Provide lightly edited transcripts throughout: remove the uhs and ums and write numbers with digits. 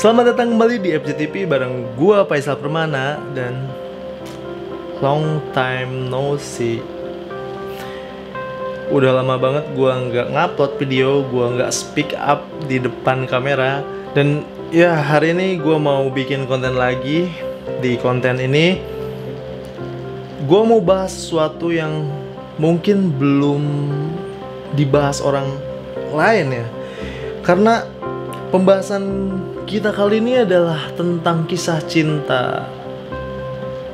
Selamat datang kembali di FJTP bareng gua Faisal Permana dan long time no see. Udah lama banget gua nggak ngupload video, gua nggak speak up di depan kamera. Dan ya hari ini gua mau bikin konten lagi. Di konten ini gua mau bahas sesuatu yang mungkin belum dibahas orang lain ya. Karena pembahasan kita kali ini adalah tentang kisah cinta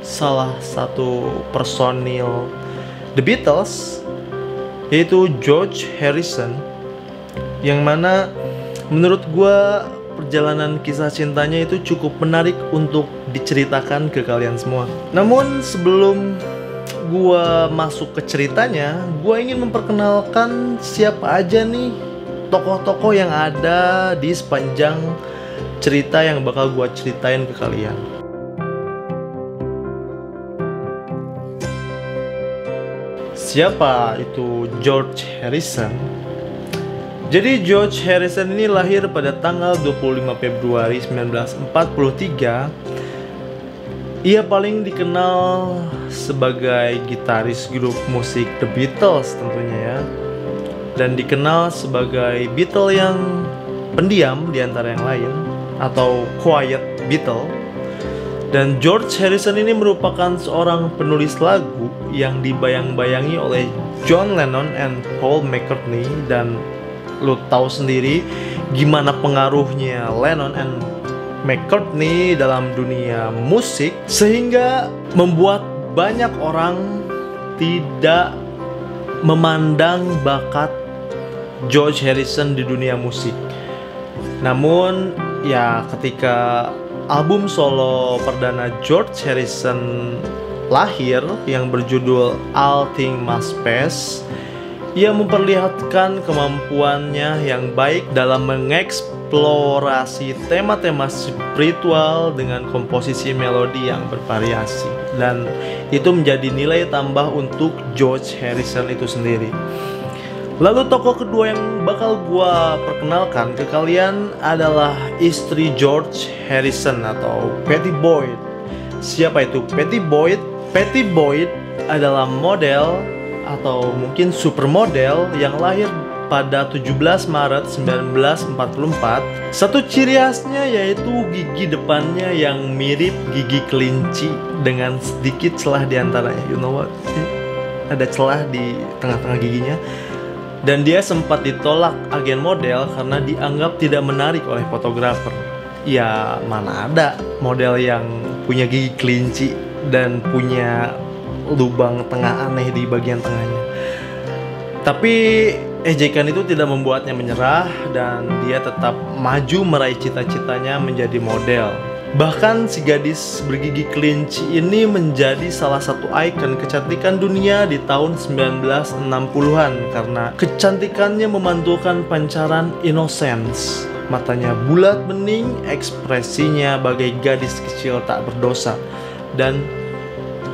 salah satu personil The Beatles, yaitu George Harrison, yang mana menurut gue perjalanan kisah cintanya itu cukup menarik untuk diceritakan ke kalian semua. Namun sebelum gue masuk ke ceritanya, gue ingin memperkenalkan siapa aja nih tokoh-tokoh yang ada di sepanjang cerita yang bakal gue ceritain ke kalian. Siapa itu George Harrison? Jadi George Harrison ini lahir pada tanggal 25 Februari 1943. Ia paling dikenal sebagai gitaris grup musik The Beatles tentunya ya. Dan dikenal sebagai Beatle yang pendiam di antara yang lain, atau Quiet Beatle. Dan George Harrison ini merupakan seorang penulis lagu yang dibayang-bayangi oleh John Lennon and Paul McCartney. Dan lo tahu sendiri gimana pengaruhnya Lennon and McCartney dalam dunia musik, sehingga membuat banyak orang tidak memandang bakat George Harrison di dunia musik. Namun ya ketika album solo perdana George Harrison lahir yang berjudul All Things Must Pass, ia memperlihatkan kemampuannya yang baik dalam mengeksplorasi tema-tema spiritual dengan komposisi melodi yang bervariasi, dan itu menjadi nilai tambah untuk George Harrison itu sendiri. Lalu tokoh kedua yang bakal gua perkenalkan ke kalian adalah istri George Harrison atau Pattie Boyd. Siapa itu Pattie Boyd? Pattie Boyd adalah model atau mungkin supermodel yang lahir pada 17 Maret 1944. Satu ciri khasnya yaitu gigi depannya yang mirip gigi kelinci dengan sedikit celah di antaranya. You know what? Ada celah di tengah-tengah giginya. Dan dia sempat ditolak agen model karena dianggap tidak menarik oleh fotografer. Ya mana ada model yang punya gigi kelinci dan punya lubang tengah aneh di bagian tengahnya. Tapi ejekan itu tidak membuatnya menyerah dan dia tetap maju meraih cita-citanya menjadi model. Bahkan si gadis bergigi kelinci ini menjadi salah satu ikon kecantikan dunia di tahun 1960-an karena kecantikannya memantulkan pancaran innocence. Matanya bulat bening, ekspresinya bagai gadis kecil tak berdosa. Dan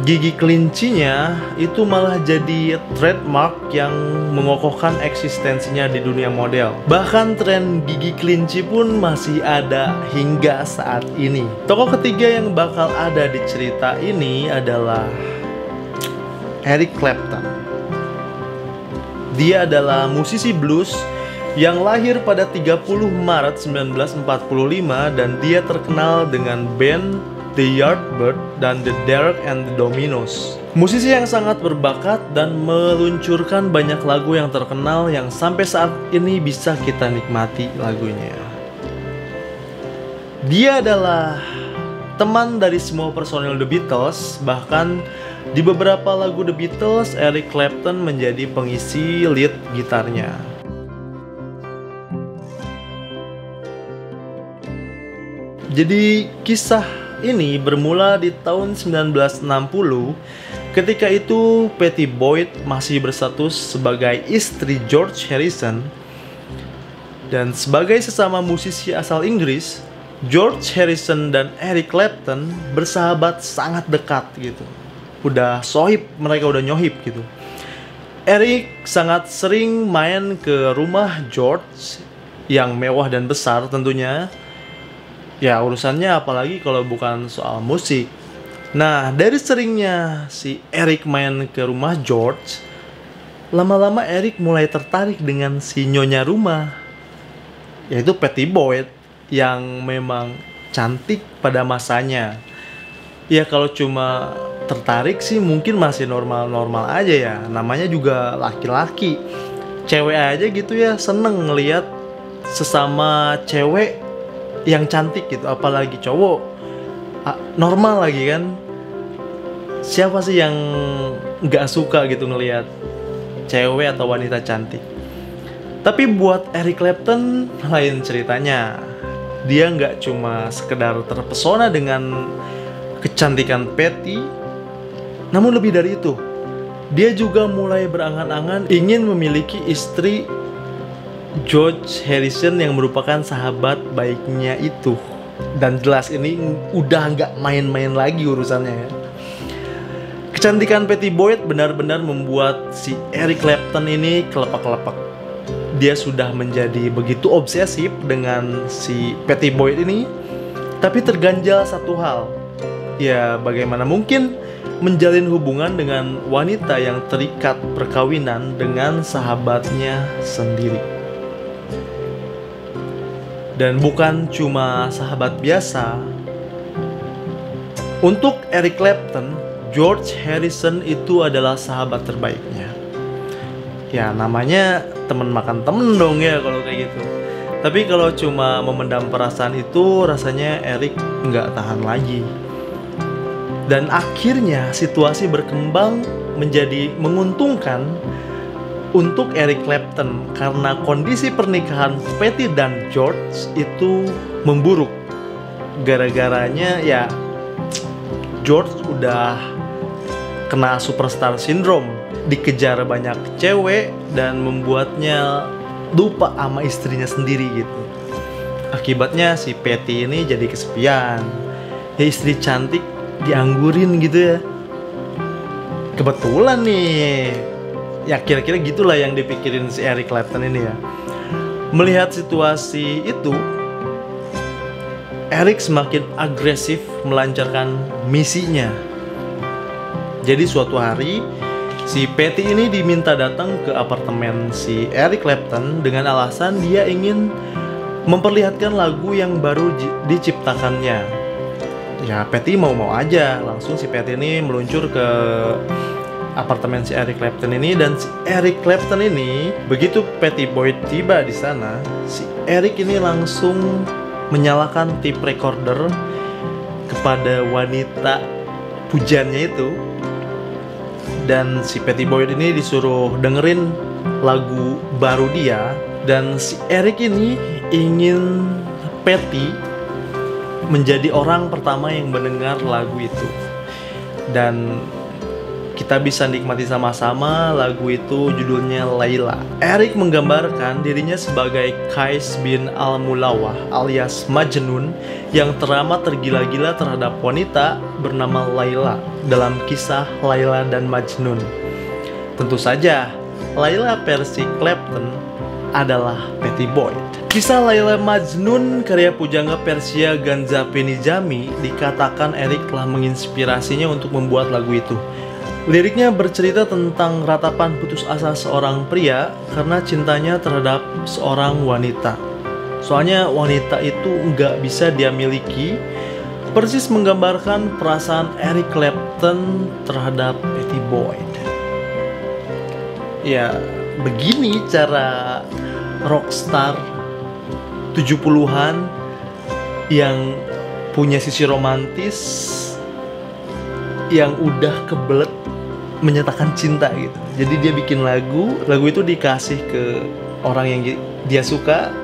gigi kelincinya itu malah jadi trademark yang mengokohkan eksistensinya di dunia model. Bahkan tren gigi kelinci pun masih ada hingga saat ini. Tokoh ketiga yang bakal ada di cerita ini adalah Eric Clapton. Dia adalah musisi blues yang lahir pada 30 Maret 1945 dan dia terkenal dengan band The Yardbirds dan The Derek and the Dominos. Musisi yang sangat berbakat dan meluncurkan banyak lagu yang terkenal yang sampai saat ini bisa kita nikmati lagunya. Dia adalah teman dari semua personil The Beatles, bahkan di beberapa lagu The Beatles, Eric Clapton menjadi pengisi lead gitarnya. Jadi kisah ini bermula di tahun 1960. Ketika itu Pattie Boyd masih berstatus sebagai istri George Harrison. Dan sebagai sesama musisi asal Inggris, George Harrison dan Eric Clapton bersahabat sangat dekat gitu. Udah sohib, mereka udah nyohib gitu. Eric sangat sering main ke rumah George yang mewah dan besar tentunya, Ya urusannya apalagi kalau bukan soal musik. Nah, dari seringnya si Eric main ke rumah George, lama-lama Eric mulai tertarik dengan si nyonya rumah, yaitu Patty Boyd, yang memang cantik pada masanya. Ya kalau cuma tertarik sih mungkin masih normal-normal aja ya, namanya juga laki-laki. Cewek aja gitu ya seneng ngelihat sesama cewek yang cantik gitu, apalagi cowok normal lagi kan. Siapa sih yang nggak suka gitu ngelihat cewek atau wanita cantik? Tapi buat Eric Clapton lain ceritanya. Dia nggak cuma sekedar terpesona dengan kecantikan Patty, namun lebih dari itu, dia juga mulai berangan-angan ingin memiliki istri George Harrison yang merupakan sahabat baiknya itu. Dan jelas ini udah nggak main-main lagi urusannya ya. Kecantikan Patty Boyd benar-benar membuat si Eric Clapton ini kelepak-kelepak. Dia sudah menjadi begitu obsesif dengan si Patty Boyd ini, tapi terganjal satu hal. Ya bagaimana mungkin menjalin hubungan dengan wanita yang terikat perkawinan dengan sahabatnya sendiri. Dan bukan cuma sahabat biasa. Untuk Eric Clapton, George Harrison itu adalah sahabat terbaiknya. Ya namanya temen makan temen dong ya kalau kayak gitu. Tapi kalau cuma memendam perasaan itu, rasanya Eric nggak tahan lagi. Dan akhirnya situasi berkembang menjadi menguntungkan untuk Eric Clapton karena kondisi pernikahan Patty dan George itu memburuk. Gara-garanya ya George udah kena superstar syndrome, dikejar banyak cewek dan membuatnya lupa sama istrinya sendiri gitu. Akibatnya si Patty ini jadi kesepian. Ya istri cantik dianggurin gitu ya. Kebetulan nih, ya kira-kira gitulah yang dipikirin si Eric Clapton ini ya. Melihat situasi itu, Eric semakin agresif melancarkan misinya. Jadi suatu hari, si Patty ini diminta datang ke apartemen si Eric Clapton dengan alasan dia ingin memperlihatkan lagu yang baru diciptakannya. Ya Patty mau-mau aja, langsung si Patty ini meluncur ke apartemen si Eric Clapton ini. Dan si Eric Clapton ini, begitu Patty Boyd tiba di sana, si Eric ini langsung menyalakan tape recorder kepada wanita pujannya itu. Dan si Patty Boyd ini disuruh dengerin lagu baru dia. Dan si Eric ini ingin Patty menjadi orang pertama yang mendengar lagu itu. Dan kita bisa nikmati sama-sama lagu itu, judulnya Layla. Eric menggambarkan dirinya sebagai Qais bin Al-Mulawah alias Majnun yang teramat tergila-gila terhadap wanita bernama Layla dalam kisah Layla dan Majnun. Tentu saja, Layla versi Clapton adalah Patty Boyd. Kisah Layla Majnun karya pujangga Persia Ganjapeni Jami dikatakan Eric telah menginspirasinya untuk membuat lagu itu. Liriknya bercerita tentang ratapan putus asa seorang pria karena cintanya terhadap seorang wanita. Soalnya wanita itu nggak bisa dia miliki, persis menggambarkan perasaan Eric Clapton terhadap Patty Boyd. Ya, begini cara rockstar 70-an yang punya sisi romantis yang udah kebelet menyatakan cinta gitu. Jadi dia bikin lagu itu dikasih ke orang yang dia suka,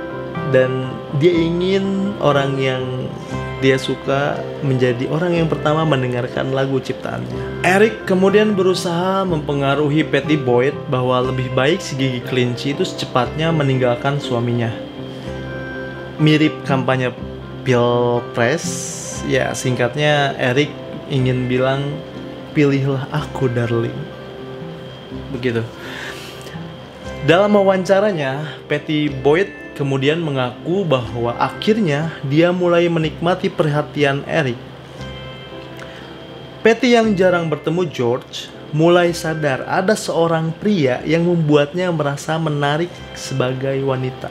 dan dia ingin orang yang dia suka menjadi orang yang pertama mendengarkan lagu ciptaannya. Eric kemudian berusaha mempengaruhi Patty Boyd bahwa lebih baik si gigi kelinci itu secepatnya meninggalkan suaminya. Mirip kampanye Pilpres, ya singkatnya Eric ingin bilang, pilihlah aku darling. Begitu. Dalam wawancaranya, Patty Boyd kemudian mengaku bahwa akhirnya dia mulai menikmati perhatian Eric. Patty yang jarang bertemu George mulai sadar ada seorang pria yang membuatnya merasa menarik sebagai wanita.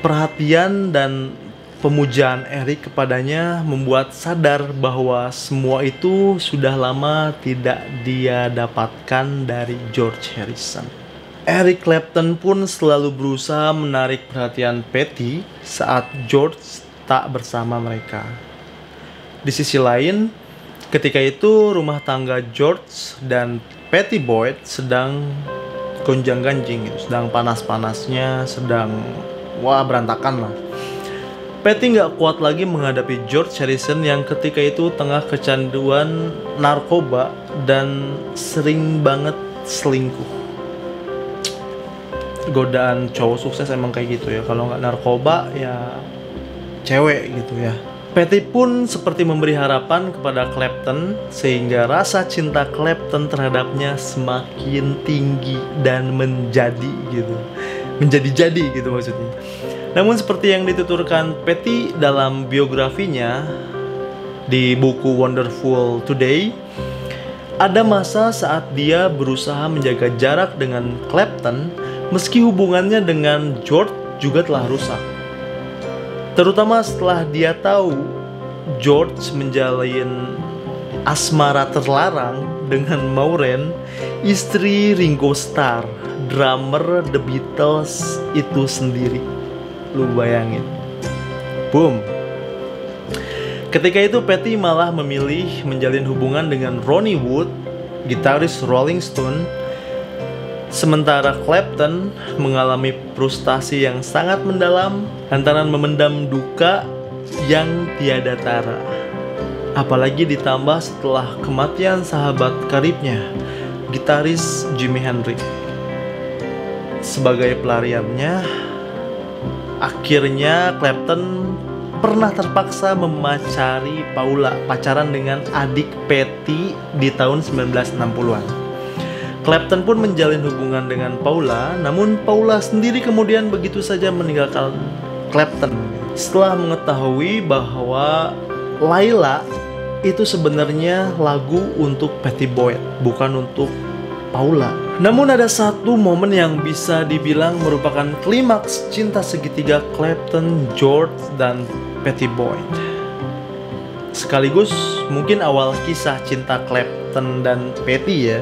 Perhatian dan pemujaan Eric kepadanya membuat sadar bahwa semua itu sudah lama tidak dia dapatkan dari George Harrison. Eric Clapton pun selalu berusaha menarik perhatian Patty saat George tak bersama mereka. Di sisi lain, ketika itu rumah tangga George dan Patty Boyd sedang gonjang-ganjing, sedang panas-panasnya, sedang berantakan lah. Patty nggak kuat lagi menghadapi George Harrison yang ketika itu tengah kecanduan narkoba dan sering banget selingkuh. Godaan cowok sukses emang kayak gitu ya, kalau nggak narkoba ya cewek gitu ya. Patty pun seperti memberi harapan kepada Clapton sehingga rasa cinta Clapton terhadapnya semakin tinggi dan menjadi-jadi gitu maksudnya. Namun seperti yang dituturkan Patty dalam biografinya di buku Wonderful Today, ada masa saat dia berusaha menjaga jarak dengan Clapton meski hubungannya dengan George juga telah rusak. Terutama setelah dia tahu George menjalin asmara terlarang dengan Maureen, istri Ringo Starr, drummer The Beatles itu sendiri. Lu bayangin. Boom. Ketika itu Patty malah memilih menjalin hubungan dengan Ronnie Wood, gitaris Rolling Stone. Sementara Clapton mengalami frustasi yang sangat mendalam lantaran memendam duka yang tiada tara. Apalagi ditambah setelah kematian sahabat karibnya, gitaris Jimi Hendrix. Sebagai pelariannya, akhirnya Clapton pernah terpaksa memacari Paula, pacaran dengan adik Patty di tahun 1960-an. Clapton pun menjalin hubungan dengan Paula, namun Paula sendiri kemudian begitu saja meninggalkan Clapton setelah mengetahui bahwa Layla itu sebenarnya lagu untuk Patty Boyd, bukan untuk Paula. Namun ada satu momen yang bisa dibilang merupakan klimaks cinta segitiga Clapton, George, dan Patty Boyd. Sekaligus mungkin awal kisah cinta Clapton dan Patty ya.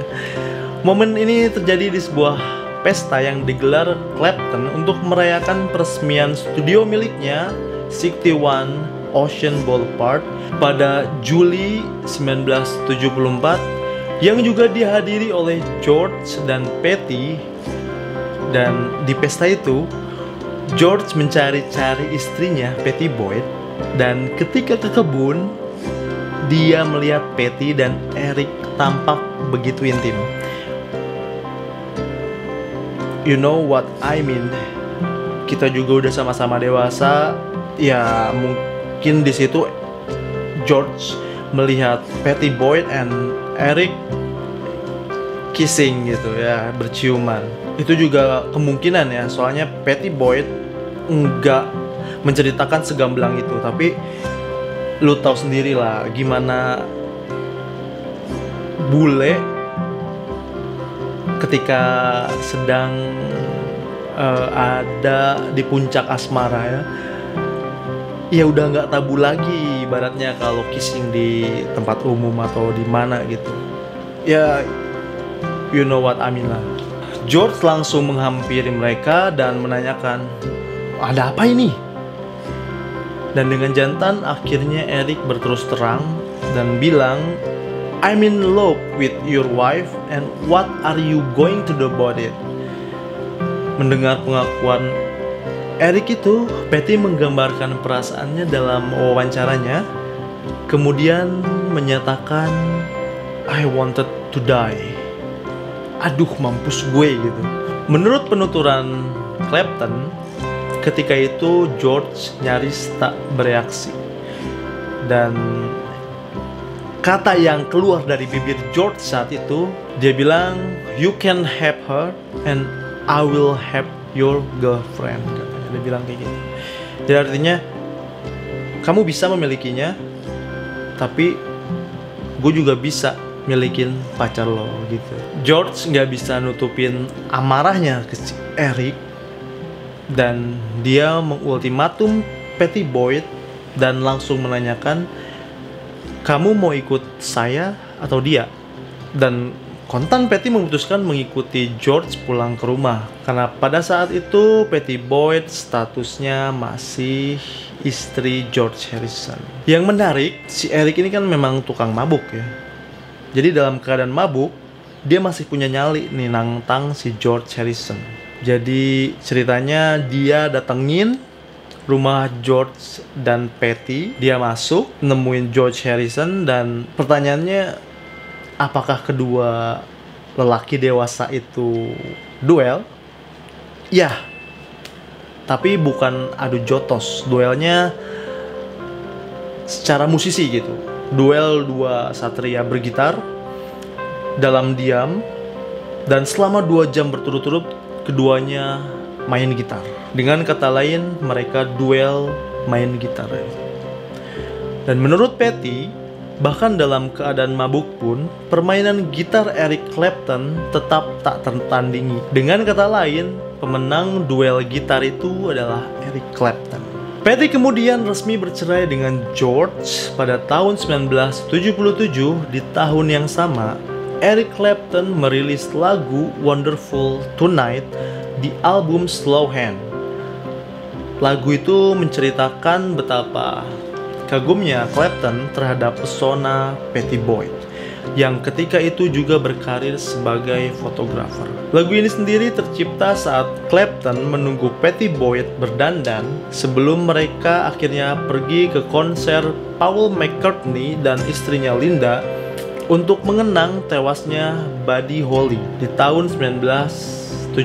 Momen ini terjadi di sebuah pesta yang digelar Clapton untuk merayakan peresmian studio miliknya 61 Ocean Boulevard pada Juli 1974 yang juga dihadiri oleh George dan Patty. Dan di pesta itu George mencari-cari istrinya Patty Boyd, dan ketika ke kebun dia melihat Patty dan Eric tampak begitu intim. You know what I mean. Kita juga udah sama-sama dewasa, ya mungkin di situ George melihat Patty Boyd and Eric kissing gitu ya, berciuman. Itu juga kemungkinan ya, soalnya Patty Boyd enggak menceritakan segamblang itu, tapi lu tahu sendiri lah gimana bule ketika sedang ada di puncak asmara ya udah nggak tabu lagi ibaratnya kalau kissing di tempat umum atau di mana gitu ya, you know what I mean lah. George langsung menghampiri mereka dan menanyakan, ada apa ini? Dan dengan jantan akhirnya Eric berterus terang dan bilang, I'm in love with your wife and what are you going to do about it? Mendengar pengakuan Eric itu, Patty menggambarkan perasaannya dalam wawancaranya, kemudian menyatakan, I wanted to die. Aduh mampus gue gitu. Menurut penuturan Clapton, ketika itu George nyaris tak bereaksi. Dan kata yang keluar dari bibir George saat itu, dia bilang, you can have her and I will have your girlfriend. dia bilang kayak gitu. Jadi artinya kamu bisa memilikinya, tapi gue juga bisa milikin pacar lo gitu. George nggak bisa nutupin amarahnya ke si Eric, dan dia mengultimatum Patty Boyd dan langsung menanyakan, kamu mau ikut saya atau dia? Dan kontan Patty memutuskan mengikuti George pulang ke rumah, karena pada saat itu Patty Boyd statusnya masih istri George Harrison. Yang menarik, si Eric ini kan memang tukang mabuk ya. Jadi dalam keadaan mabuk, dia masih punya nyali nih nantang si George Harrison. Jadi ceritanya dia datengin rumah George dan Patty. Dia masuk, nemuin George Harrison, dan pertanyaannya, apakah kedua lelaki dewasa itu duel? Ya, tapi bukan adu jotos. Duelnya secara musisi gitu. Duel dua satria bergitar dalam diam, dan selama 2 jam berturut-turut keduanya main gitar. Dengan kata lain, mereka duel main gitar. Dan menurut Patty, bahkan dalam keadaan mabuk pun, permainan gitar Eric Clapton tetap tak tertandingi. Dengan kata lain, pemenang duel gitar itu adalah Eric Clapton. Patty kemudian resmi bercerai dengan George pada tahun 1977. Di tahun yang sama, Eric Clapton merilis lagu Wonderful Tonight di album Slow Hand. Lagu itu menceritakan betapa kagumnya Clapton terhadap pesona Patty Boyd, yang ketika itu juga berkarir sebagai fotografer. Lagu ini sendiri tercipta saat Clapton menunggu Patty Boyd berdandan sebelum mereka akhirnya pergi ke konser Paul McCartney dan istrinya Linda untuk mengenang tewasnya Buddy Holly di tahun 1976.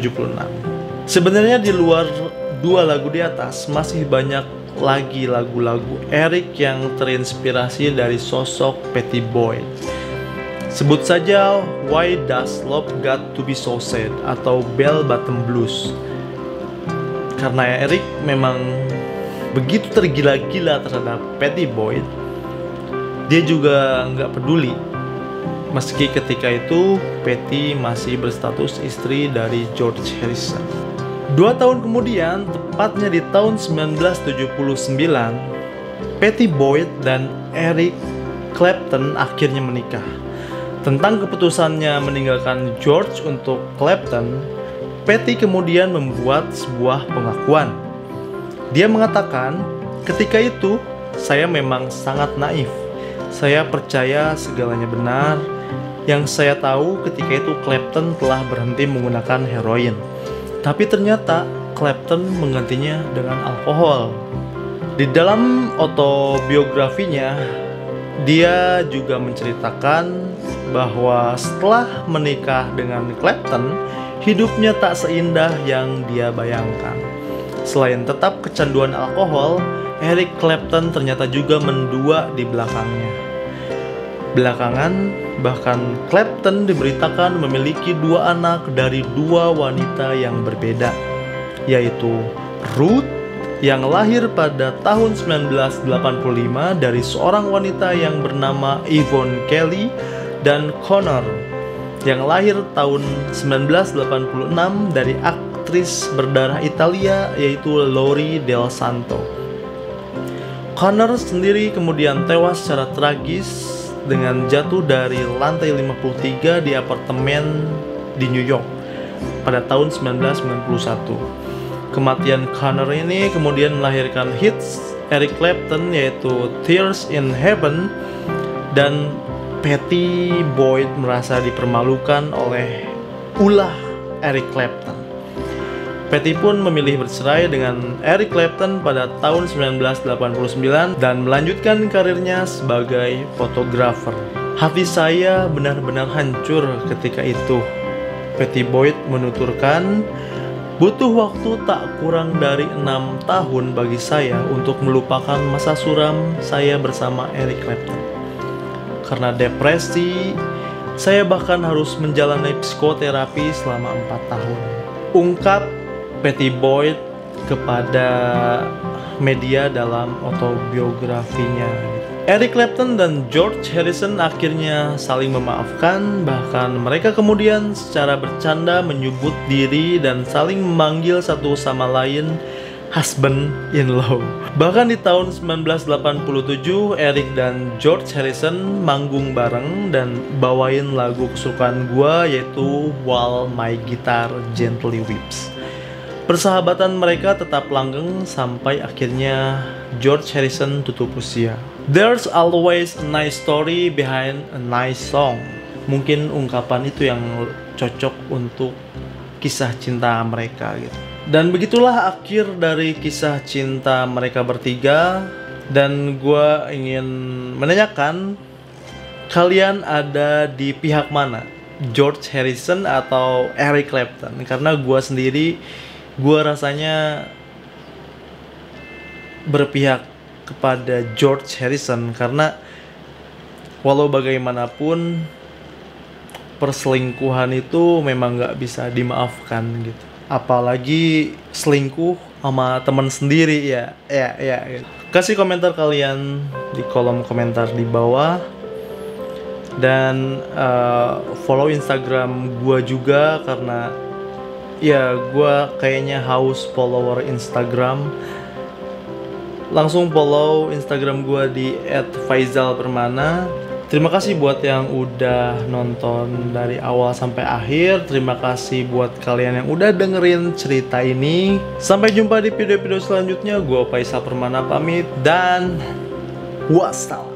Sebenarnya di luar 2 lagu di atas, masih banyak lagi lagu-lagu Eric yang terinspirasi dari sosok Patty Boyd. Sebut saja Why Does Love Got to Be So Sad atau Bell Bottom Blues. Karena Eric memang begitu tergila-gila terhadap Patty Boyd, dia juga nggak peduli meski ketika itu Patty masih berstatus istri dari George Harrison. 2 tahun kemudian, tepatnya di tahun 1979, Patty Boyd dan Eric Clapton akhirnya menikah. Tentang keputusannya meninggalkan George untuk Clapton, Patty kemudian membuat sebuah pengakuan. Dia mengatakan, ketika itu saya memang sangat naif. Saya percaya segalanya benar. Yang saya tahu ketika itu Clapton telah berhenti menggunakan heroin. Tapi ternyata Clapton menggantinya dengan alkohol. Di dalam autobiografinya, dia juga menceritakan bahwa setelah menikah dengan Clapton, hidupnya tak seindah yang dia bayangkan. Selain tetap kecanduan alkohol, Eric Clapton ternyata juga mendua di belakangnya. Belakangan, bahkan Clapton diberitakan memiliki 2 anak dari 2 wanita yang berbeda, yaitu Ruth yang lahir pada tahun 1985 dari seorang wanita yang bernama Yvonne Kelly, dan Connor yang lahir tahun 1986 dari aktris berdarah Italia yaitu Lori Del Santo. Connor sendiri kemudian tewas secara tragis dengan jatuh dari lantai 53 di apartemen di New York pada tahun 1991. Kematian Connor ini kemudian melahirkan hits Eric Clapton yaitu Tears in Heaven, dan Patty Boyd merasa dipermalukan oleh ulah Eric Clapton. Patty pun memilih bercerai dengan Eric Clapton pada tahun 1989 dan melanjutkan karirnya sebagai fotografer. Hati saya benar-benar hancur ketika itu, Patty Boyd menuturkan. Butuh waktu tak kurang dari 6 tahun bagi saya untuk melupakan masa suram saya bersama Eric Clapton. Karena depresi, saya bahkan harus menjalani psikoterapi selama 4 tahun. Ungkap Patty Boyd kepada media dalam autobiografinya. Eric Clapton dan George Harrison akhirnya saling memaafkan, bahkan mereka kemudian secara bercanda menyebut diri dan saling memanggil satu sama lain husband in law. Bahkan di tahun 1987, Eric dan George Harrison manggung bareng dan bawain lagu kesukaan gua, yaitu While My Guitar Gently Weeps. Persahabatan mereka tetap langgeng sampai akhirnya George Harrison tutup usia. There's always a nice story behind a nice song. Mungkin ungkapan itu yang cocok untuk kisah cinta mereka gitu. Dan begitulah akhir dari kisah cinta mereka bertiga. Dan gue ingin menanyakan, kalian ada di pihak mana? George Harrison atau Eric Clapton? Karena gue sendiri, gue rasanya berpihak kepada George Harrison, karena walau bagaimanapun perselingkuhan itu memang gak bisa dimaafkan gitu. Apalagi selingkuh sama teman sendiri ya. Gitu. Kasih komentar kalian di kolom komentar di bawah. Dan follow Instagram gua juga, karena ya gua kayaknya haus follower Instagram. Langsung follow Instagram gue di @faizalpermana. Terima kasih buat yang udah nonton dari awal sampai akhir. Terima kasih buat kalian yang udah dengerin cerita ini. Sampai jumpa di video-video selanjutnya. Gue Faizal Permana pamit dan wassalam.